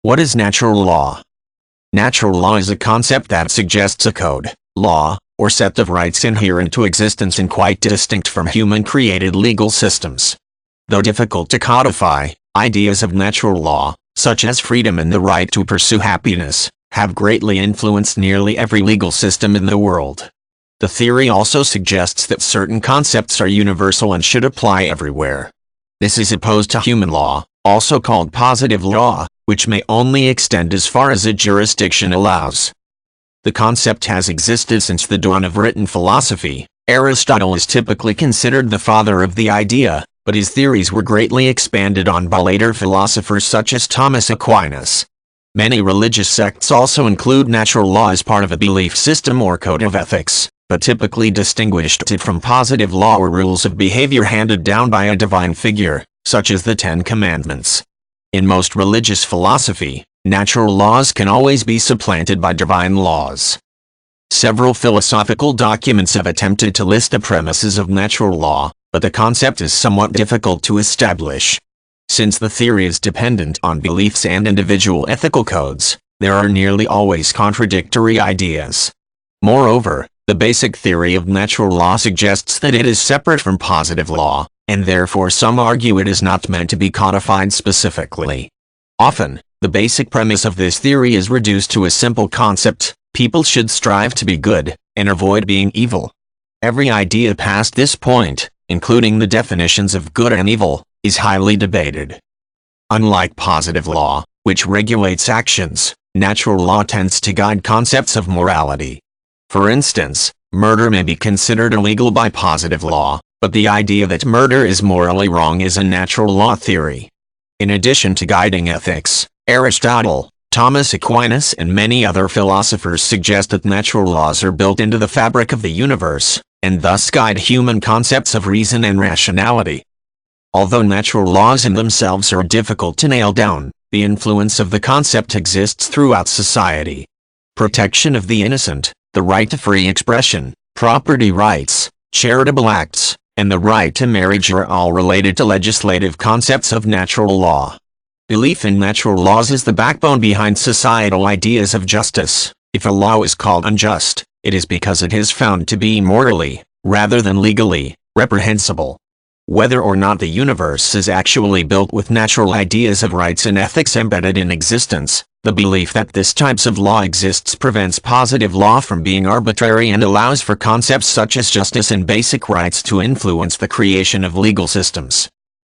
What is natural law? Natural law is a concept that suggests a code, law, or set of rights inherent to existence and quite distinct from human-created legal systems. Though difficult to codify, ideas of natural law, such as freedom and the right to pursue happiness, have greatly influenced nearly every legal system in the world. The theory also suggests that certain concepts are universal and should apply everywhere. This is opposed to human law, also called positive law, which may only extend as far as a jurisdiction allows. The concept has existed since the dawn of written philosophy. Aristotle is typically considered the father of the idea, but his theories were greatly expanded on by later philosophers such as Thomas Aquinas. Many religious sects also include natural law as part of a belief system or code of ethics, but typically distinguished it from positive law or rules of behavior handed down by a divine figure, such as the Ten Commandments. In most religious philosophy, natural laws can always be supplanted by divine laws. Several philosophical documents have attempted to list the premises of natural law, but the concept is somewhat difficult to establish. Since the theory is dependent on beliefs and individual ethical codes, there are nearly always contradictory ideas. Moreover, the basic theory of natural law suggests that it is separate from positive law, and therefore some argue it is not meant to be codified specifically. Often, the basic premise of this theory is reduced to a simple concept: people should strive to be good, and avoid being evil. Every idea past this point, including the definitions of good and evil, is highly debated. Unlike positive law, which regulates actions, natural law tends to guide concepts of morality. For instance, murder may be considered illegal by positive law, but the idea that murder is morally wrong is a natural law theory. In addition to guiding ethics, Aristotle, Thomas Aquinas and many other philosophers suggest that natural laws are built into the fabric of the universe, and thus guide human concepts of reason and rationality. Although natural laws in themselves are difficult to nail down, the influence of the concept exists throughout society. Protection of the innocent, the right to free expression, property rights, charitable acts, and the right to marriage are all related to legislative concepts of natural law. Belief in natural laws is the backbone behind societal ideas of justice. If a law is called unjust, it is because it is found to be morally, rather than legally, reprehensible. Whether or not the universe is actually built with natural ideas of rights and ethics embedded in existence, the belief that this type of law exists prevents positive law from being arbitrary and allows for concepts such as justice and basic rights to influence the creation of legal systems.